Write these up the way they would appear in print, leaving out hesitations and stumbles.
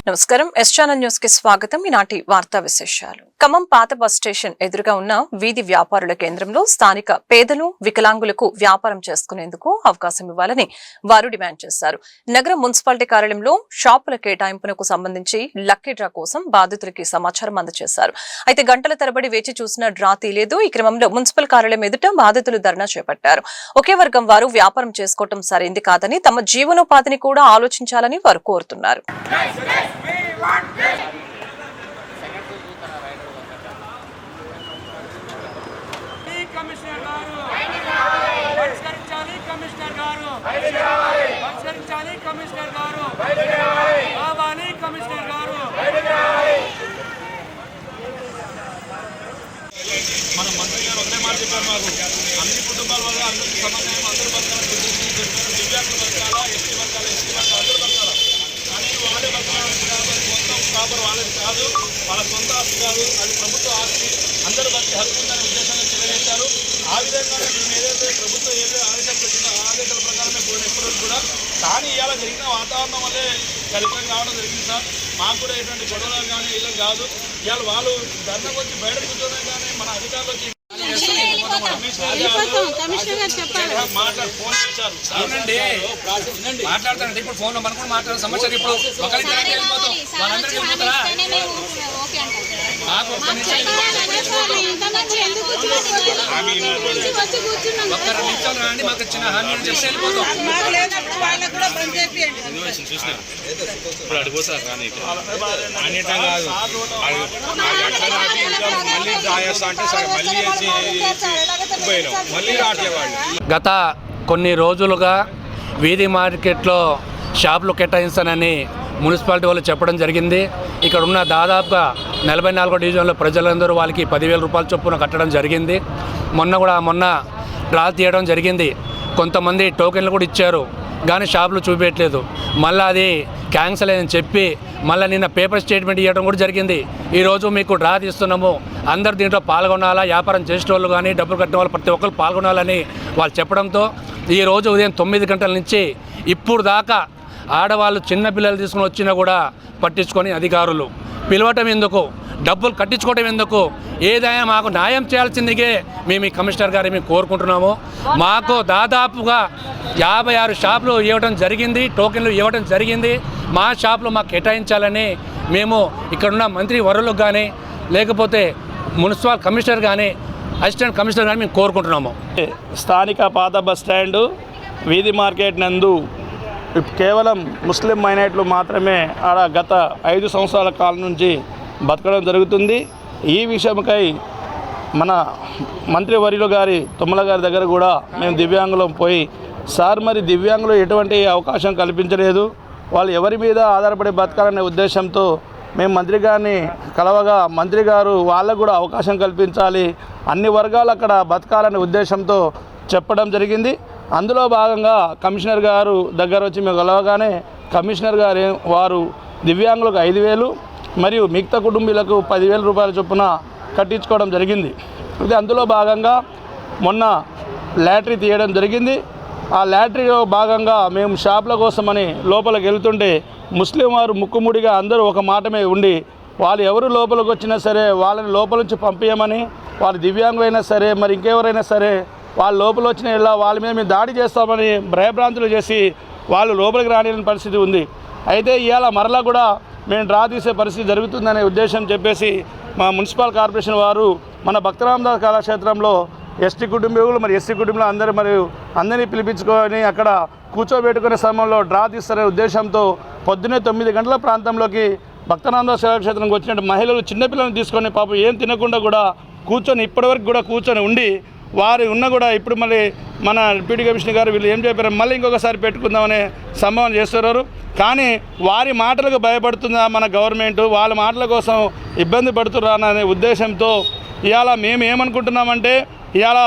నమస్కారం S channel news కి స్వాగతం. ఈనాటి వార్తా విశేషాలు. ఖమ్మం పాత బస్ స్టేషన్ ఎదురుగా ఉన్న వీధి వ్యాపారుల కేంద్రంలో స్థానిక పేదలు వికలాంగులకు వ్యాపారం చేసుకునేందుకు అవకాశం ఇవ్వాలని వారు డిమాండ్ చేశారు. నగర మున్సిపాలిటీ కార్యాలయంలో షాపుల కేటాయింపునకు సంబంధించి లక్కీ డ్రా కోసం బాధితులకి సమాచారం అందజేశారు. అయితే గంటల తరబడి వేచి చూసిన డ్రా తీయలేదు. ఈ క్రమంలో మున్సిపల్ కార్యాలయం ఎదుట బాధితులు ధర్నా చేపట్టారు. ఒకే వర్గం వారు వ్యాపారం చేసుకోవటం సరైంది కాదని, తమ జీవనోపాధిని కూడా ఆలోచించాలని వారు కోరుతున్నారు. మన మంత్రి గారు ఒకటే మాట చెప్పారు, మాకు అన్ని కుటుంబాల వల్ల అందరికీ సమన్వయం, అందరూ బతకాల, దివ్యాంగులు బతకాలా, ఎస్టీ బతకాల, ఎస్టీ బతకాల, అందరూ బతకాల. కానీ వాళ్ళే బతకాలని కాదు, అది మొత్తం కాపర్ వాళ్ళది కాదు, వాళ్ళ సొంత ఆస్తి కాదు, అది ప్రభుత్వ ఆస్తి, అందరూ బతికి హక్కు ఉందనే ఉద్దేశంగా తెలియజేశారు. ఆ విధంగానే మేము ఏదైతే ప్రభుత్వం ఏదైతే ఆదేశాలు పెట్టిందో ఆ ఆదేశాల ప్రకారమే పోయిన ఎప్పుడు కూడా. కానీ ఇవాళ జరిగిన వాతావరణం వల్లే కలిపం కావడం జరిగింది సార్. మాకు కూడా ఎటువంటి గొడవలు కానీ ఇలా కాదు. ఇవాళ వాళ్ళు ధర్నకు వచ్చి బయట కూర్చోనే కానీ మన అధికారులు వచ్చి మాట్లాడతానండి. ఇప్పుడు ఫోన్ లో మనం కూడా మాట్లాడే సమస్య ఇప్పుడు ఒకరికి వెళ్ళిపోతాం, వాళ్ళందరికీ వెళ్ళిపోతారా? ఒక్క 2 నిమిషాలు రాండి, మాకు చిన్న హామీ చెప్తే వెళ్ళిపోతాం. ఇప్పుడు అడిగిపోతారు కానీ అన్నిటం కాదు, మళ్ళీ రాయేస్తా అంటే సరే మళ్ళీ పోయినాం, మళ్ళీ రావట్లేదు వాళ్ళు. గత కొన్ని రోజులుగా వీధి మార్కెట్లో షాపులు కేటాయిస్తానని మున్సిపాలిటీ వాళ్ళు చెప్పడం జరిగింది. ఇక్కడ ఉన్న దాదాపుగా 44 డివిజన్ల ప్రజలందరూ వాళ్ళకి 10,000 రూపాయల చొప్పున కట్టడం జరిగింది. మొన్న డ్రా తీయడం జరిగింది. కొంతమంది టోకెన్లు కూడా ఇచ్చారు కానీ షాపులు చూపించట్లేదు. మళ్ళీ అది క్యాన్సిల్ అని చెప్పి మళ్ళీ నిన్న పేపర్ స్టేట్మెంట్ ఇవ్వడం కూడా జరిగింది. ఈరోజు మీకు డ్రా తీస్తున్నాము, అందరు దీంట్లో పాల్గొనాలా, వ్యాపారం చేసే వాళ్ళు కానీ డబ్బులు కట్టిన వాళ్ళు ప్రతి ఒక్కరు పాల్గొనాలని వాళ్ళు చెప్పడంతో ఈరోజు ఉదయం 9 గంటల నుంచి ఇప్పుడు దాకా ఆడవాళ్ళు చిన్నపిల్లలు తీసుకుని వచ్చినా కూడా పట్టించుకొని అధికారులు పిలవటం ఎందుకు, డబ్బులు కట్టించుకోవటం ఎందుకు? ఏదైనా మాకు న్యాయం చేయాల్సిందిగే మేము ఈ కమిషనర్ గారి మేము కోరుకుంటున్నాము. మాకు దాదాపుగా 56 షాపులు ఇవ్వడం జరిగింది, టోకెన్లు ఇవ్వడం జరిగింది. మా షాపులు మాకు కేటాయించాలని మేము ఇక్కడున్న మంత్రి వరులకు కానీ లేకపోతే మున్సిపల్ కమిషనర్ కానీ అసిస్టెంట్ కమిషనర్ కానీ మేము కోరుకుంటున్నాము. స్థానిక పాత బస్ స్టాండు వీధి మార్కెట్ నందు కేవలం ముస్లిం మైనారిటీలు మాత్రమే ఆడ గత 5 సంవత్సరాల కాలం నుంచి బతకడం జరుగుతుంది. ఈ విషయంకై మన మంత్రివర్యులు గారి తుమ్మల గారి దగ్గర కూడా మేము దివ్యాంగులం పోయి, సార్ మరి దివ్యాంగులు ఎటువంటి అవకాశం కల్పించలేదు, వాళ్ళు ఎవరి మీద ఆధారపడి బతకాలనే ఉద్దేశంతో మేము మంత్రి గారిని కలవగా మంత్రి గారు వాళ్ళకు కూడా అవకాశం కల్పించాలి, అన్ని వర్గాలు అక్కడ బతకాలనే ఉద్దేశంతో చెప్పడం జరిగింది. అందులో భాగంగా కమిషనర్ గారు దగ్గర వచ్చి మేము కలవగానే కమిషనర్ గారు వారు దివ్యాంగులకు 5,000 మరియు మిగతా కుటుంబీలకు 10,000 రూపాయల చొప్పున కట్టించుకోవడం జరిగింది. ఇది అందులో భాగంగా మొన్న లాటరీ తీయడం జరిగింది. ఆ లాటరీలో భాగంగా మేము షాపుల కోసమని లోపలికి వెళ్తుంటే ముస్లిం వారు ముక్కుముడిగా అందరూ ఒక మాటమే ఉండి, వాళ్ళు ఎవరు లోపలికి వచ్చినా సరే వాళ్ళని లోపల నుంచి పంపించమని, వాళ్ళు దివ్యాంగులైనా సరే మరి ఇంకెవరైనా సరే వాళ్ళు లోపల వచ్చిన ఇలా వాళ్ళ మీద మేము దాడి చేస్తామని భయభ్రాంతులు చేసి వాళ్ళు లోపలికి రాని పరిస్థితి ఉంది. అయితే ఇవాళ మరలా కూడా మేము డ్రా తీసే పరిస్థితి జరుగుతుందనే ఉద్దేశం చెప్పేసి మా మున్సిపల్ కార్పొరేషన్ వారు మన భక్తరామదాస్ కళాక్షేత్రంలో ఎస్టీ కుటుంబీకులు మరి ఎస్సీ కుటుంబంలో అందరినీ పిలిపించుకొని అక్కడ కూర్చోబెట్టుకునే సమయంలో డ్రా తీస్తారనే ఉద్దేశంతో పొద్దున్నే 9 గంటల ప్రాంతంలోకి భక్తరామదాస్ కళాక్షేత్రంకి వచ్చినట్టు మహిళలు చిన్నపిల్లలను తీసుకొని పాపం ఏం తినకుండా కూడా కూర్చొని ఇప్పటివరకు కూడా కూర్చొని ఉండి వారు ఉన్న కూడా ఇప్పుడు మళ్ళీ మన డిప్యూటీ కమిషనర్ గారు వీళ్ళు ఏం చెప్పారు, మళ్ళీ ఇంకొకసారి పెట్టుకుందామనే సంభావన చేస్తున్నారు. కానీ వారి మాటలకు భయపడుతుందా మన గవర్నమెంట్, వాళ్ళ మాటల కోసం ఇబ్బంది పడుతున్నారనే ఉద్దేశంతో ఇవాళ మేము ఏమనుకుంటున్నామంటే ఇవాళ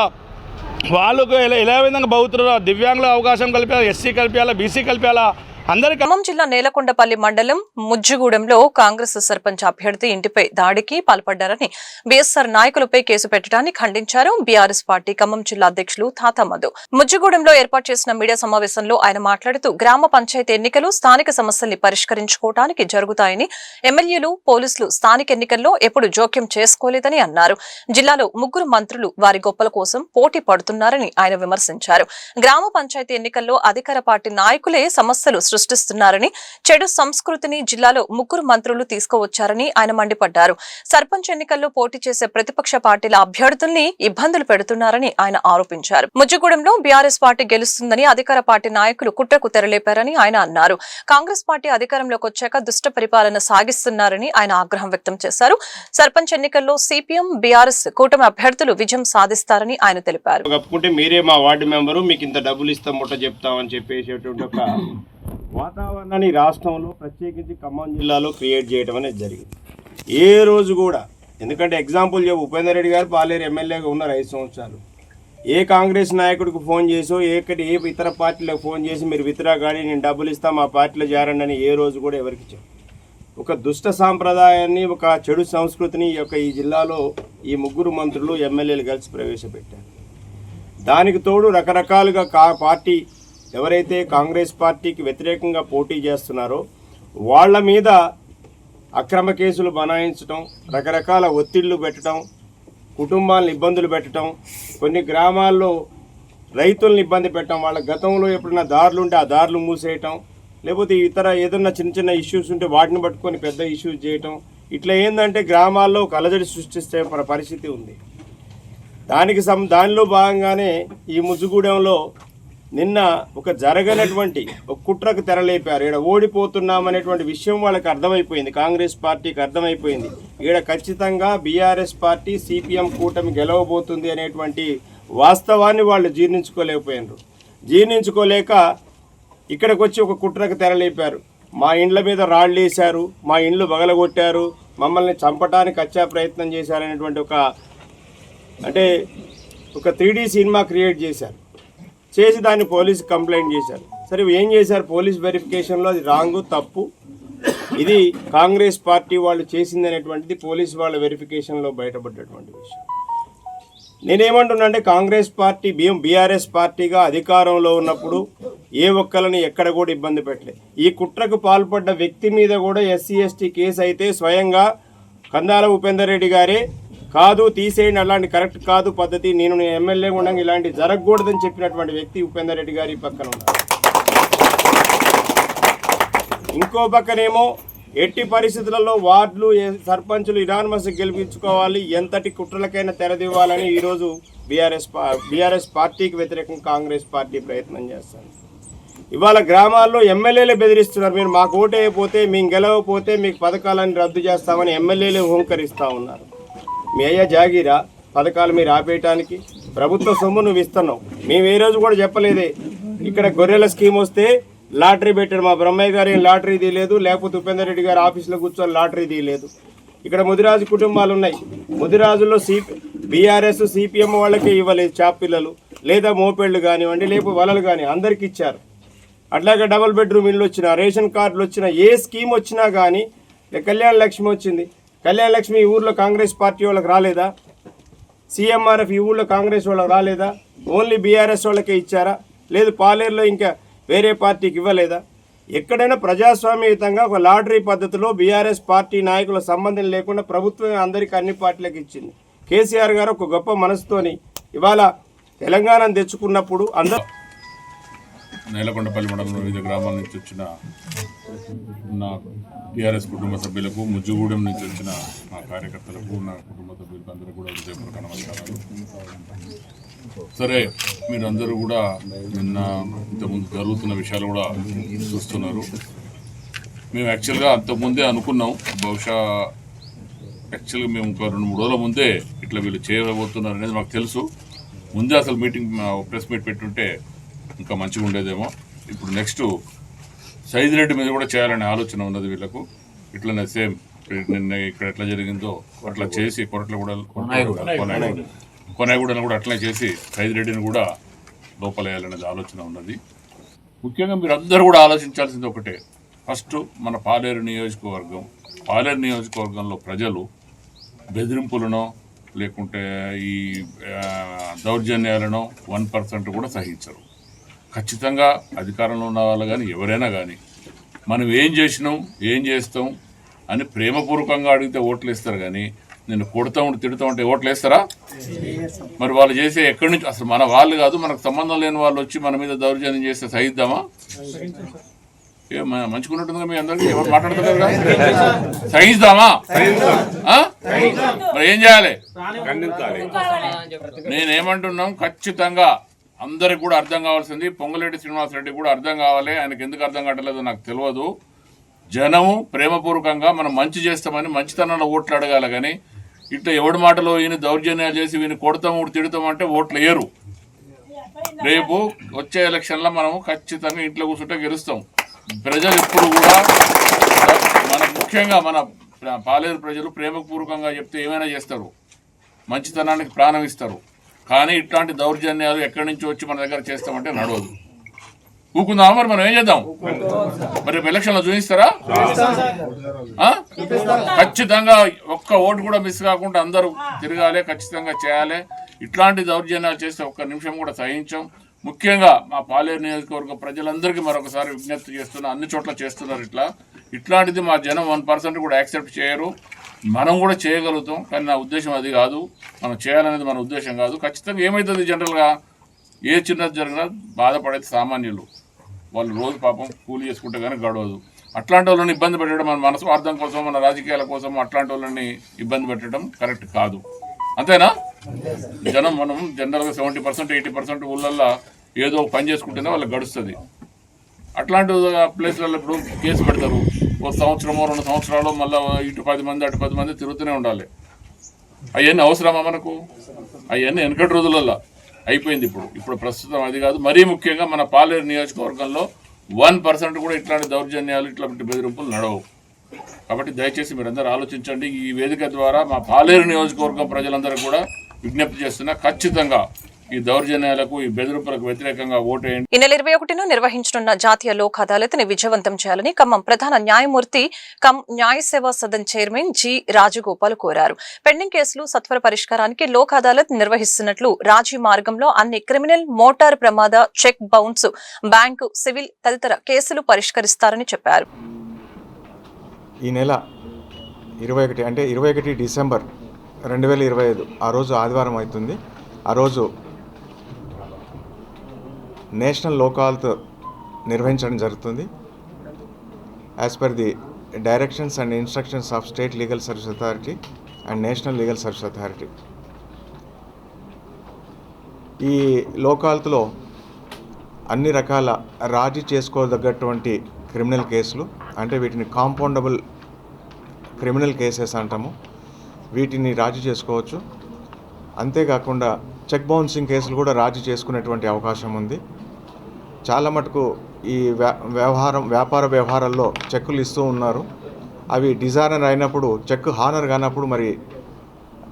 వాళ్ళకు ఎలా విధంగా బతుకుతారో దివ్యాంగుల అవకాశం కల్పించాలా, ఎస్సీ కల్పించాలా, బీసీ కల్పించాలా అందరికీ ఖమ్మం జిల్లా నేలకొండపల్లి మండలం ముజ్జుగూడెంలో కాంగ్రెస్ సర్పంచ్ అభ్యర్థి ఇంటిపై దాడికి పాల్పడ్డారని బీఎస్ఆర్ నాయకులపై కేసు పెట్టడాన్ని ఖండించారు బీఆర్ఎస్ పార్టీ ఖమ్మం జిల్లా అధ్యక్షులు తాతా మధు. ముజ్జుగూడెంలో ఏర్పాటు చేసిన మీడియా సమావేశంలో ఆయన మాట్లాడుతూ గ్రామ పంచాయతీ ఎన్నికలు స్థానిక సమస్యల్ని పరిష్కరించుకోవడానికి జరుగుతాయని, ఎమ్మెల్యేలు పోలీసులు స్థానిక ఎన్నికల్లో ఎప్పుడు జోక్యం చేసుకోలేదని అన్నారు. జిల్లాలో 3 మంత్రులు వారి గొప్పల కోసం పోటీ పడుతున్నారని ఆయన విమర్శించారు. గ్రామ పంచాయతీ ఎన్నికల్లో అధికార పార్టీ నాయకులే సమస్యలు సృష్టిస్తున్నారని, చెడు సంస్కృతిని జిల్లాలో 3 మంత్రులు తీసుకువచ్చారని ఆయన మండిపడ్డారు. సర్పంచ్ ఎన్నికల్లో పోటీ చేసే ప్రతిపక్ష పార్టీల అభ్యర్థుల్ని ఇబ్బందులు పెడుతున్నారని ఆయన ఆరోపించారు. ముజ్జగూడెంలో బీఆర్ఎస్ పార్టీ గెలుస్తుందని అధికార పార్టీ నాయకులు కుట్రకు తెరలేపారని ఆయన అన్నారు. కాంగ్రెస్ పార్టీ అధికారంలోకి వచ్చాక దుష్ట పరిపాలన సాగిస్తున్నారని ఆయన ఆగ్రహం వ్యక్తం చేశారు. సర్పంచ్ ఎన్నికల్లో సిపిఎం, బీఆర్ఎస్ కూటమి అభ్యర్థులు విజయం సాధిస్తారని ఆయన తెలిపారు. మీరే మా వార్డు మెంబరు, మీకు ఇంత డబ్బులు ఇస్తాం, ముట్ట చెప్తామని చెప్పేసేటువంటి ఒక వాతావరణాన్ని రాష్ట్రంలో ప్రత్యేకించి ఖమ్మం జిల్లాలో క్రియేట్ చేయడం అనేది జరిగింది. ఏ రోజు కూడా, ఎందుకంటే ఎగ్జాంపుల్ ఉపేందర్ రెడ్డి గారు పాలేరు ఎమ్మెల్యేగా ఉన్నారు 5 సంవత్సరాలు. ఏ కాంగ్రెస్ నాయకుడికి ఫోన్ చేసో ఏ ఇతర పార్టీలకు ఫోన్ చేసి మీరు విత్డ్రా కానీ నేను డబ్బులు ఇస్తాం మా పార్టీలో చేరండి అని ఏ రోజు కూడా ఎవరికి చెప్పారు. ఒక దుష్ట సాంప్రదాయాన్ని, ఒక చెడు సంస్కృతిని ఈ జిల్లాలో ఈ 3 మంత్రులు ఎమ్మెల్యేలు కలిసి ప్రవేశపెట్టారు. దానికి తోడు రకరకాలుగా పార్టీ ఎవరైతే కాంగ్రెస్ పార్టీకి వ్యతిరేకంగా పోటీ చేస్తున్నారో వాళ్ళ మీద అక్రమ కేసులు బనాయించడం, రకరకాల ఒత్తిళ్లు పెట్టడం, కుటుంబాలను ఇబ్బందులు పెట్టడం, కొన్ని గ్రామాల్లో రైతులను ఇబ్బంది పెట్టడం, వాళ్ళ గతంలో ఎప్పుడైనా దారులు ఉంటే ఆ దారులు మూసేయటం, లేకపోతే ఇతర ఏదన్నా చిన్న చిన్న ఇష్యూస్ ఉంటే వాటిని పట్టుకొని పెద్ద ఇష్యూస్ చేయటం, ఇట్లా ఏంటంటే గ్రామాల్లో కలజడి సృష్టిస్తే పరిస్థితి ఉంది. దానిలో భాగంగానే ఈ ముజ్జగూడెంలో నిన్న ఒక జరగనటువంటి ఒక కుట్రకు తెరలేపారు. ఈడ ఓడిపోతున్నామనేటువంటి విషయం వాళ్ళకి అర్థమైపోయింది, కాంగ్రెస్ పార్టీకి అర్థమైపోయింది. ఈడ ఖచ్చితంగా బీఆర్ఎస్ పార్టీ సిపిఎం కూటమి గెలవబోతుంది అనేటువంటి వాస్తవాన్ని వాళ్ళు జీర్ణించుకోలేక ఇక్కడికి వచ్చి ఒక కుట్రకు తెరలేపారు. మా ఇండ్ల మీద రాళ్ళు వేశారు, మా ఇండ్లు బగలగొట్టారు, మమ్మల్ని చంపడానికి హత్యా ప్రయత్నం చేశారనేటువంటి ఒక 3D సినిమా క్రియేట్ చేసి దాన్ని పోలీసు కంప్లైంట్ చేశారు. సరే ఏం చేశారు, పోలీస్ వెరిఫికేషన్లో అది రాంగు, తప్పు, ఇది కాంగ్రెస్ పార్టీ వాళ్ళు చేసింది అనేటువంటిది పోలీసు వాళ్ళ వెరిఫికేషన్లో బయటపడ్డటువంటి విషయం. నేనేమంటున్నా అంటే కాంగ్రెస్ పార్టీ బీఆర్ఎస్ పార్టీగా అధికారంలో ఉన్నప్పుడు ఏ ఒక్కరిని ఎక్కడ కూడా ఇబ్బంది పెట్టలేదు. ఈ కుట్రకు పాల్పడ్డ వ్యక్తి మీద కూడా SC/ST కేసు అయితే స్వయంగా కందాల ఉపేందర్ రెడ్డి గారే కాదు తీసేయండి, అలాంటి కరెక్ట్ కాదు పద్ధతి, నేను ఎమ్మెల్యే ఉండగా ఇలాంటి జరగకూడదని చెప్పినటువంటి వ్యక్తి ఉపేందర్ రెడ్డి గారి పక్కన ఉన్నారు. ఇంకో పక్కనేమో ఎట్టి పరిస్థితులలో వార్డులు సర్పంచులు ఇనానిమస్ గెలిపించుకోవాలి, ఎంతటి కుట్రలకైనా తెరదివ్వాలని ఈరోజు బీఆర్ఎస్ పార్టీకి వ్యతిరేకంగా కాంగ్రెస్ పార్టీ ప్రయత్నం చేస్తారు. ఇవాళ గ్రామాల్లో ఎమ్మెల్యేలే బెదిరిస్తున్నారు, మీరు మాకు ఓటేయకపోతే, మేము గెలవకపోతే మీకు పథకాలను రద్దు చేస్తామని ఎమ్మెల్యేలే హోంకరిస్తూ ఉన్నారు. మీ అయ్యా జాగీరా పథకాలు మీరు ఆపేయటానికి? ప్రభుత్వ సొమ్ము నువ్వు ఇస్తున్నావు. మేము ఏ రోజు కూడా చెప్పలేదే. ఇక్కడ గొర్రెల స్కీమ్ వస్తే లాటరీ పెట్టాడు, మా బ్రహ్మయ్య గారు ఏం లాటరీ తీయలేదు, లేకపోతే ఉపేందర్ రెడ్డి గారు ఆఫీస్లో కూర్చొని లాటరీ తీయలేదు. ఇక్కడ ముదిరాజు కుటుంబాలు ఉన్నాయి, ముదిరాజుల్లో బీఆర్ఎస్ సిపిఎం వాళ్ళకే ఇవ్వలేదు చాప్ పిల్లలు, లేదా మోపెళ్ళు కానివ్వండి, లేకపోతే వలలు కానీ అందరికి ఇచ్చారు. అట్లాగే డబుల్ బెడ్రూమ్ ఇల్లు వచ్చినా, రేషన్ కార్డులు వచ్చినా, ఏ స్కీమ్ వచ్చినా కానీ, కళ్యాణ లక్ష్మి వచ్చింది, కళ్యాణ లక్ష్మి ఈ ఊర్లో కాంగ్రెస్ పార్టీ వాళ్ళకి రాలేదా? CMRF ఈ ఊళ్ళో కాంగ్రెస్ వాళ్ళకి రాలేదా? ఓన్లీ బీఆర్ఎస్ వాళ్ళకే ఇచ్చారా? లేదు పాలేరులో ఇంకా వేరే పార్టీకి ఇవ్వలేదా? ఎక్కడైనా ప్రజాస్వామ్యయుతంగా ఒక లాటరీ పద్ధతిలో బీఆర్ఎస్ పార్టీ నాయకుల సంబంధం లేకుండా ప్రభుత్వం అందరికీ అన్ని పార్టీలకు ఇచ్చింది. కేసీఆర్ గారు ఒక గొప్ప మనసుతోని ఇవాళ తెలంగాణను తెచ్చుకున్నప్పుడు నేలకొండపల్లి మండలంలో వివిధ గ్రామాల నుంచి వచ్చిన నా టీఆర్ఎస్ కుటుంబ సభ్యులకు, ముజ్జగూడెం నుంచి వచ్చిన నా కార్యకర్తలకు, నా కుటుంబ సభ్యులకు అందరూ కూడా హృదయపూర్వక నమస్కారాలు. సరే, మీరందరూ కూడా నిన్న ఇంతకుముందు జరుగుతున్న విషయాలు కూడా చూస్తున్నారు. మేము యాక్చువల్గా అంతకుముందే అనుకున్నాం, బహుశా యాక్చువల్గా మేము ఒక 2-3 రోజుల ముందే ఇట్లా వీళ్ళు చేయబోతున్నారు అనేది మాకు తెలుసు. ముందే అసలు ప్రెస్ మీట్ పెట్టుంటే ఇంకా మంచిగా ఉండేదేమో. ఇప్పుడు నెక్స్ట్ సైద్ రెడ్డి మీద కూడా చేయాలనే ఆలోచన ఉన్నది వీళ్ళకు. ఇట్లనే సేమ్ నిన్న ఇక్కడ ఎట్లా జరిగిందో అట్లా చేసి కొనాయిగూడను కూడా అట్లనే చేసి సైద్ రెడ్డిని కూడా లోపలేయాలనేది ఆలోచన ఉన్నది. ముఖ్యంగా మీరు అందరూ కూడా ఆలోచించాల్సింది ఒకటే. ఫస్ట్ మన పాలేరు నియోజకవర్గంలో ప్రజలు బెదిరింపులనో లేకుంటే ఈ దౌర్జన్యాలను 1% కూడా సహించరు. ఖచ్చితంగా అధికారంలో ఉన్న వాళ్ళు కానీ ఎవరైనా కానీ మనం ఏం చేసినాం ఏం చేస్తాం అని ప్రేమపూర్వకంగా అడిగితే ఓట్లు వేస్తారు, కానీ నేను కొడతా ఉంటే తిడుతూ ఉంటే ఓట్లు వేస్తారా? మరి వాళ్ళు చేసే ఎక్కడి నుంచి అసలు మన వాళ్ళు కాదు, మనకు సంబంధం లేని వాళ్ళు వచ్చి మన మీద దౌర్జన్యం చేస్తే సహిద్దామా? మంచుకున్నట్టుందిగా మీ అందరికీ ఎవరు మాట్లాడుతున్నారు కదా, సహిద్దామా? మరి ఏం చేయాలి? నేనేమంటున్నాం, ఖచ్చితంగా అందరికి కూడా అర్థం కావాల్సింది, పొంగులేటి శ్రీనివాసరెడ్డి కూడా అర్థం కావాలి. ఆయనకు ఎందుకు అర్థం కావట్లేదో నాకు తెలియదు. జనము ప్రేమపూర్వకంగా మనం మంచి చేస్తామని మంచితనంలో ఓట్లు అడగాలి, కానీ ఇట్లా ఎవడి మాటలో ఈయన దౌర్జన్యాలు చేసి వీని కొడతాం తిడతామంటే ఓట్లు వేయరు. రేపు వచ్చే ఎలక్షన్లో మనము ఖచ్చితంగా ఇంట్లో కూర్చుంటే గెలుస్తాం. ప్రజలు ఇప్పుడు కూడా ముఖ్యంగా మన పాలేరు ప్రజలు ప్రేమపూర్వకంగా చెప్తే ఏమైనా చేస్తారు, మంచితనానికి ప్రాణం ఇస్తారు. కానీ ఇట్లాంటి దౌర్జన్యాలు ఎక్కడి నుంచి వచ్చి మన దగ్గర చేస్తామంటే నడవదు. ఊకుందామా? మరి మనం ఏం చేద్దాం? మరి ఎలక్షన్లో చూపిస్తారా? ఖచ్చితంగా ఒక్క ఓటు కూడా మిస్ కాకుండా అందరూ తిరగాలి, ఖచ్చితంగా చేయాలి. ఇట్లాంటి దౌర్జన్యాలు చేస్తే ఒక్క నిమిషం కూడా సహించాం. ముఖ్యంగా మా పాలేరు నియోజకవర్గ ప్రజలందరికీ మరొకసారి విజ్ఞప్తి చేస్తున్నా, అన్ని చోట్ల చేస్తున్నారు ఇట్లాంటిది మా జనం 1% కూడా యాక్సెప్ట్ చేయరు. మనం కూడా చేయగలుగుతాం, కానీ నా ఉద్దేశం అది కాదు, మనం చేయాలనేది మన ఉద్దేశం కాదు. ఖచ్చితంగా ఏమవుతుంది, జనరల్గా ఏ చిన్నది జరిగినా బాధపడేది సామాన్యులు. వాళ్ళు రోజు పాపం కూలి చేసుకుంటే కానీ గడవదు. అట్లాంటి వాళ్ళని ఇబ్బంది పెట్టడం, మన మనస్వార్థం కోసం మన రాజకీయాల కోసం అట్లాంటి వాళ్ళని ఇబ్బంది పెట్టడం కరెక్ట్ కాదు. అంతేనా? జనం మనం జనరల్గా 70% 80% ఊళ్ళల్లో ఏదో పని చేసుకుంటేనే వాళ్ళకి గడుస్తుంది. అట్లాంటి ప్లేస్లలో ఇప్పుడు కేసు పెడతారు, 1 సంవత్సరమో 2 సంవత్సరాలు, మళ్ళీ ఇటు 10 మంది అటు 10 మంది తిరుగుతూనే ఉండాలి. అవన్నీ అవసరమా మనకు? అవన్నీ వెనకటి రోజులలో అయిపోయింది. ఇప్పుడు ప్రస్తుతం అది కాదు. మరీ ముఖ్యంగా మన పాలేరు నియోజకవర్గంలో 1% కూడా ఇట్లాంటి దౌర్జన్యాలు ఇట్లాంటి బెదిరింపులు నడవు. కాబట్టి దయచేసి మీరందరూ ఆలోచించండి. ఈ వేదిక ద్వారా మా పాలేరు నియోజకవర్గం ప్రజలందరూ కూడా విజ్ఞప్తి చేస్తున్నా, ఖచ్చితంగా ఈ దౌర్జన్యాలకు ఈ బెదిరింపులకు వ్యతిరేకంగా ఓటేయండి. ఈ నెల 21న నిర్వహించనున్న జాతీయ లోక్ అదాలత్ని విజయవంతం చేయాలని ఖమ్మం ప్రధాన న్యాయమూర్తి న్యాయ సేవా సదన్ చైర్మన్ జి రాజగోపాల్ కోరారు. పెండింగ్ కేసులు సత్వర పరిష్కారానికి లోక్ అదాలత్ నిర్వహిస్తున్నట్లు రాజీ మార్గంలో అన్ని క్రిమినల్, మోటార్ ప్రమాద, చెక్ బౌన్స్, బ్యాంకు, సివిల్ తదితర కేసులు పరిష్కరిస్తారని చెప్పారు. ఈ నెల 21 అంటే 21 డిసెంబర్ 2025 ఆ రోజు ఆదివారం అవుతుంది. ఆ రోజు నేషనల్ లోక్ అదాలత్ నిర్వహించడం జరుగుతుంది. As per the directions and instructions of state legal service authority and national legal service authority. ఈ లోక్ అదాలత్లో అన్ని రకాల రాజీ చేసుకోదగ్గటువంటి క్రిమినల్ కేసులు, అంటే వీటిని కాంపౌండబుల్ క్రిమినల్ కేసెస్ అంటాము, వీటిని రాజీ చేసుకోవచ్చు. అంతేకాకుండా చెక్ బౌన్సింగ్ కేసులు కూడా రాజీ చేసుకునేటువంటి అవకాశం ఉంది. చాలా మటుకు ఈ వ్యాపార వ్యవహారాల్లో చెక్కులు ఇస్తూ ఉన్నారు. అవి డిజానర్ అయినప్పుడు, చెక్ హానర్ కానప్పుడు మరి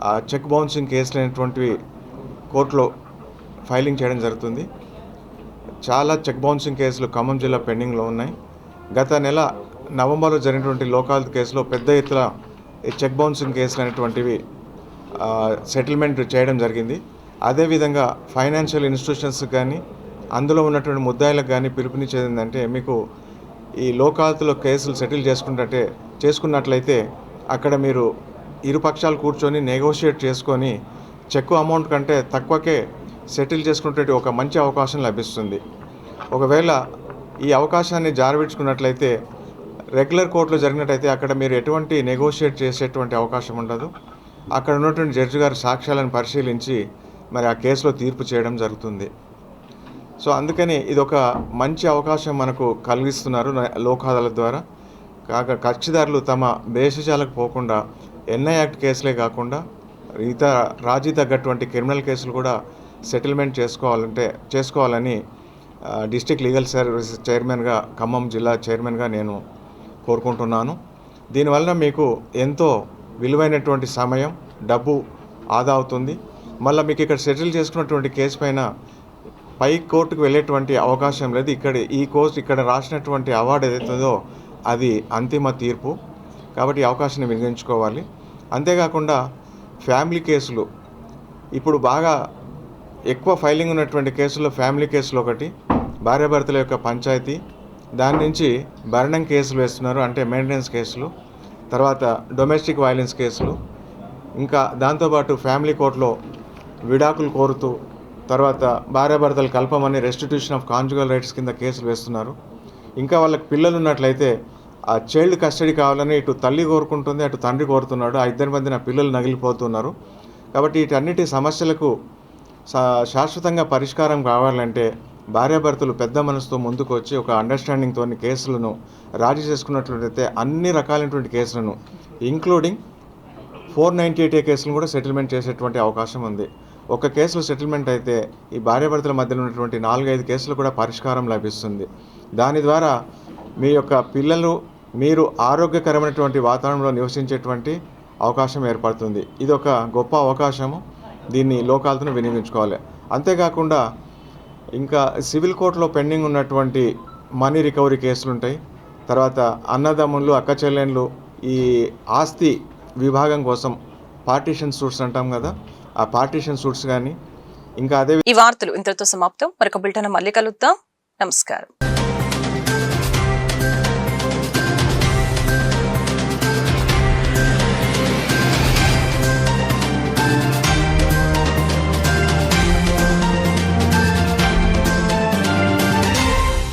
ఆ చెక్ బౌన్సింగ్ కేసులు అనేటువంటివి కోర్టులో ఫైలింగ్ చేయడం జరుగుతుంది. చాలా చెక్ బౌన్సింగ్ కేసులు ఖమ్మం జిల్లా పెండింగ్లో ఉన్నాయి. గత నెల నవంబర్లో జరిగినటువంటి లోక్ అదాలత్ కేసులో పెద్ద ఎత్తున చెక్ బౌన్సింగ్ కేసులు అనేటువంటివి సెటిల్మెంట్ చేయడం జరిగింది. అదేవిధంగా ఫైనాన్షియల్ ఇన్స్టిట్యూషన్స్ కానీ అందులో ఉన్నటువంటి ముద్దాయిలకు కానీ పిలుపునిచ్చేది ఏంటంటే, మీకు ఈ లోక్ అదాలత్లో కేసులు సెటిల్ చేసుకున్నట్లయితే అక్కడ మీరు ఇరు పక్షాలు కూర్చొని నెగోషియేట్ చేసుకొని చెక్కు అమౌంట్ కంటే తక్కువకే సెటిల్ చేసుకునేటువంటి ఒక మంచి అవకాశం లభిస్తుంది. ఒకవేళ ఈ అవకాశాన్ని జారవిడ్చుకున్నట్లయితే రెగ్యులర్ కోర్టులో జరిగినట్టయితే అక్కడ మీరు ఎటువంటి నెగోషియేట్ చేసేటువంటి అవకాశం ఉండదు. అక్కడ ఉన్నటువంటి జడ్జి గారు సాక్ష్యాలను పరిశీలించి మరి ఆ కేసులో తీర్పు చేయడం జరుగుతుంది. సో అందుకని ఇది ఒక మంచి అవకాశం మనకు కలిగిస్తున్నారు లోక్ అదాలత్ ద్వారా. కక్షిదారులు తమ భేషజాలకు పోకుండా ఎన్ఐ యాక్ట్ కేసులే కాకుండా ఇతర రాజీ తగ్గటువంటి క్రిమినల్ కేసులు కూడా సెటిల్మెంట్ చేసుకోవాలని డిస్ట్రిక్ట్ లీగల్ సర్వీస్ చైర్మన్గా, ఖమ్మం జిల్లా చైర్మన్గా నేను కోరుకుంటున్నాను. దీనివల్ల మీకు ఎంతో విలువైనటువంటి సమయం, డబ్బు ఆదా అవుతుంది. మళ్ళీ మీకు ఇక్కడ సెటిల్ చేసుకున్నటువంటి కేసు పైన పై కోర్టుకు వెళ్ళేటువంటి అవకాశం లేదు. ఇక్కడ రాసినటువంటి అవార్డు ఏదైతుందో అది అంతిమ తీర్పు, కాబట్టి ఈ అవకాశాన్ని వినియోగించుకోవాలి. అంతేకాకుండా ఫ్యామిలీ కేసులు, ఇప్పుడు బాగా ఎక్కువ ఫైలింగ్ ఉన్నటువంటి కేసుల్లో ఫ్యామిలీ కేసులు ఒకటి, భార్యాభర్తల యొక్క పంచాయతీ, దాని నుంచి భరణం కేసులు వేస్తున్నారు, అంటే మెయింటెనెన్స్ కేసులు, తర్వాత డొమెస్టిక్ వైలెన్స్ కేసులు, ఇంకా దాంతోపాటు ఫ్యామిలీ కోర్టులో విడాకులు కోరుతూ తర్వాత భార్యాభర్తలు కలపమని రెస్టిట్యూషన్ ఆఫ్ కాంజుగల్ రైట్స్ కింద కేసులు వేస్తున్నారు. ఇంకా వాళ్ళకి పిల్లలు ఉన్నట్లయితే ఆ చైల్డ్ కస్టడీ కావాలని ఇటు తల్లి కోరుకుంటుంది, అటు తండ్రి కోరుతున్నాడు. ఆ ఇద్దరి మధ్యన పిల్లలు నగిలిపోతున్నారు. కాబట్టి వీటన్నిటి సమస్యలకు శాశ్వతంగా పరిష్కారం కావాలంటే భార్యాభర్తలు పెద్ద మనసుతో ముందుకు వచ్చి ఒక అండర్స్టాండింగ్తో కేసులను రాజీ చేసుకున్నట్లయితే అన్ని రకాలైనటువంటి కేసులను ఇంక్లూడింగ్ 498A కేసులను కూడా సెటిల్మెంట్ చేసేటువంటి అవకాశం ఉంది. ఒక కేసులో సెటిల్మెంట్ అయితే ఈ భార్యాభర్తల మధ్యలో ఉన్నటువంటి 4-5 కేసులు కూడా పరిష్కారం లభిస్తుంది. దాని ద్వారా మీ యొక్క పిల్లలు మీరు ఆరోగ్యకరమైనటువంటి వాతావరణంలో నివసించేటువంటి అవకాశం ఏర్పడుతుంది. ఇది ఒక గొప్ప అవకాశము, దీన్ని లోకాలతో వినియోగించుకోవాలి. అంతేకాకుండా ఇంకా సివిల్ కోర్టులో పెండింగ్ ఉన్నటువంటి మనీ రికవరీ కేసులు ఉంటాయి. తర్వాత అన్నదమ్ములు, అక్క చెల్లెళ్ళు ఈ ఆస్తి విభాగం కోసం పార్టీషన్ సూట్స్ అంటాం కదా, ఆ పార్టీషన్ సూట్స్ కానీ ఇంకా అదే. ఈ వార్తలు ఇంతటితో సమాప్తం. మరొక బులెటిన్ మళ్ళీ కలుద్దాం. నమస్కారం.